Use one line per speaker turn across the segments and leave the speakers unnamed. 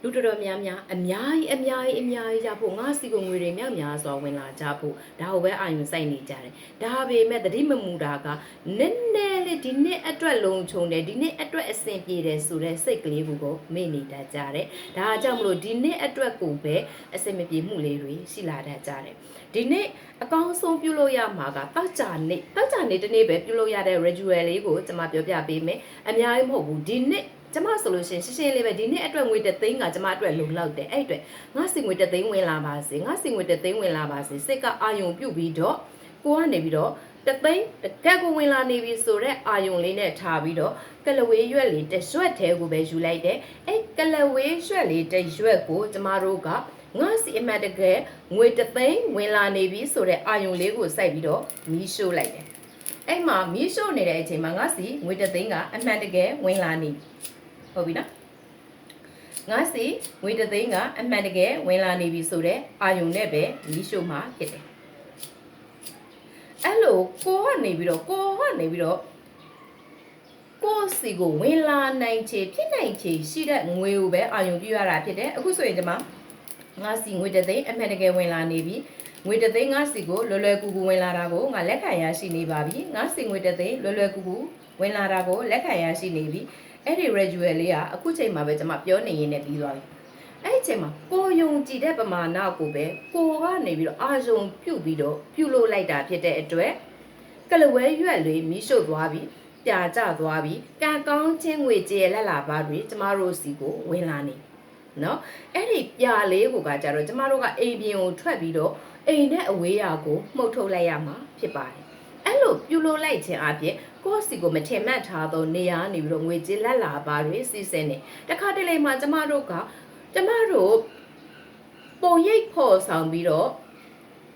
လူတော်တော်များများအများကြီးကြဖို့ငါစီကိုငွေတွေများစွာဝင်လာကြဖို့ဒါကိုပဲအာရုံစိုက်နေကြတယ်ဒါပေမဲ့တတိမမူတာကနည်းနည်းလေးဒီနှစ်အတွက်လုံးချုံတယ်ဒီနှစ်အတွက်အဆင်ပြေတယ်ဆိုတဲ့စိတ်ကလေးကိုမေ့နေတတ်ကြတယ်ဒါကြောင့်မလို့ဒီနှစ်အတွက်ကိုပဲအဆင်မပြေမှုလေးတွေရှိလာတတ်ကြတယ်ဒီနေ့အကောင်းဆုံးပြုလုပ်ရမှာကတောက်ကြနေတနေ့ပဲပြုလုပ်ရတဲ့ ritual လေးကိုကျွန်မပြောပြပေးမယ်အများကြီးမဟုတ်ဘူးဒီနေ့ကျမဆိုလို့ရှင်းလေးပဲဒီနေ့အတွက်ငွေ3သိန်းကကျမအတွက်လုံလောက်တယ်အဲ့အတွက်ငါစီငွေ3သိန်းဝင်လာပါစေငါစီငွေ3သိန်းဝင်လာပါစေစိတ်ကအာယုံပြုတ်ပြီးတော့ကိုကနေပြီးတော့3သိန်းတကက်ကိုဝင်လာနေပြီဆိုတော့အာယုံလေးနဲ့ထားပြီးတော့ကလဝေးရွက်လေးတစ်ရွက်သေးကိုပဲယူလိုက်တယ်အဲ့ကလဝေးရွက်လေးတစ်ရွက်ကိုကျမတို့ကငါစီအမှတ်တကယ်ငွေ3သိန်းဝင်လာနေပြီဆိုတော့အာယုံလေးကိုစိုက်ပြီးတော့မီးရှို့လိုက်တယ်အဲ့မှာမီးရှို့နေတဲ့အချိန်မှာငါစီငွေ3သိန်းကအမှန်တကယ်ဝင်လာနေဟုတ်ပြီနော်ငါစီငွေ3သိန်းကအမှန်တကယ်ဝင်လာနေပြီဆိုတော့အာယုံနဲ့ပဲမီးရှို့မှာဖြစ်တယ်အဲ့လိုကိုကနေပြီးတော့ကိုစီကိုဝင်လာနိုင်ချေဖြစ်နိုင်ချေရှိတဲ့ငွေကိုပဲအာယုံပြရတာဖြစ်တယ်အခုဆိုရင်ဒီမှာငါစီငွေ3သိန်းအမှန်တကယ်ဝင်လာနေပြီငွေ3သိန်းငါစီကိုလွယ်ကူဝင်လာတာကိုငါလက်ခံရရှိနေပါပြီငါစီငွေ3သိန်းလွယ်ကူဝင်လာတာကိုလက်ခံရရှိနေပြီအဲ့ဒီ ritual လေးကအခုချိန်မှာပဲကျွန်မပြောနေရင်းနဲ့ပြီးသွားပြီအဲ့ဒီချိန်မှာကိုယုံကြည်တဲ့ပမာဏကိုပဲကိုကနေပြီးတော့အာယုံပြုတ်ပြီးတော့ပြုတ်လို့လိုက်တာဖြစ်တဲ့အတွက်ကလဝဲရွက်လေးမီးရှို့သွားပြီးပြာကျသွားပြီးကံကောင်းခြင်းငွေကြေးလက်လာပါတွေကျမတို့စီကိုဝင်လာနေနော်အဲ့ဒီပြာလေးကိုကကြတော့ကျမတို့ကအိမ်ပြင်ကိုထွက်ပြီးတော့အိမ်နဲ့အဝေးရာကိုမှုတ်ထုတ်လိုက်ရမှာဖြစ်ပါတယ်အဲ့လိုပြုလို့လိုက်ခြင်းအပြင်ကိုယ့်စီကိုမထင်မှတ်ထားသောနေရာနေပြီးတော့ငွေကြေးလက်လာပါတွေစီစဉ်နေတခါတလေမှာကျမတို့ပုံရိပ်ဖော်ဆောင်ပြီးတော့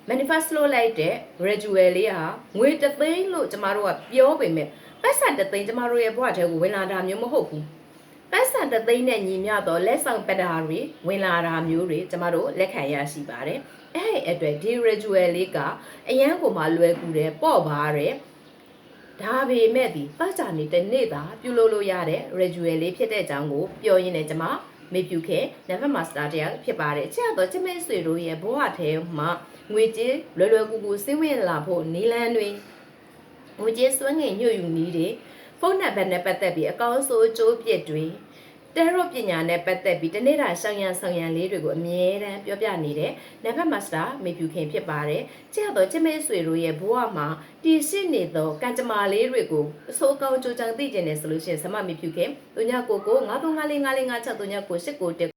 manifest လုပ်လိုက်တဲ့ ritual လေးဟာငွေ3သိန်းလို့ကျမတို့ကပြောပေမဲ့ပတ်စံ3သိန်းကျမတို့ရဲ့ဘဝထဲကိုဝင်လာတာမျိုးမဟုတ်ဘူးပတ်စံ3သိန်းနဲ့ညီမျှသောလက်ဆောင်ပဒာတွေဝင်လာတာမျိုးတွေကျမတို့လက်ခံရရှိပါတယ်အဲ့အတွက်ဒီ ritual လေးကအရန်ကိုမှလွယ်ကူတယ်ပေါ့ပါတယ်ဒါပေမဲ့ဒီပတ်ကြနေတနေ့သာပြုလုပ်လို့ရတဲ့ ritual လေးဖြစ်တဲ့အကြောင်းကိုပြောရင်းနဲ့ကျွန်မမေပြူခဲ Never Master တရားဖြစ်ပါတယ်ချစ်တော့ချစ်မဲဆွေတို့ရဲ့ဘဝထဲမှာငွေကြေးလွယ်ကူစင်းဝင်လာဖို့နီလန်းတွေငွေကြေးစွမ်းငင်ညွတ်ယူနည်းတွေဖုန်းနံပါတ်နဲ့ပတ်သက်ပြီးအကောင့်ဆိုးကျိုးပြစ်တွေတဲရော့ပညာနဲ့ပတ်သက်ပြီးတနေ့တာဆောင်ရန်လေးတွေကိုအမြဲတမ်းပြောပြနေတဲ့ Never Master မေပြူခင်ဖြစ်ပါတယ်ချစ်တော့ချစ်မဲဆွေတို့ရဲ့ဘဝမှာတည်ရှိနေသောကံကြမ္မာလေးတွေကိုအစိုးကောင်းကြိုးချောင်းသိကျင်နေဆိုလို့ရှိရင်ဆမမေပြူခင်သူညကို93545556398989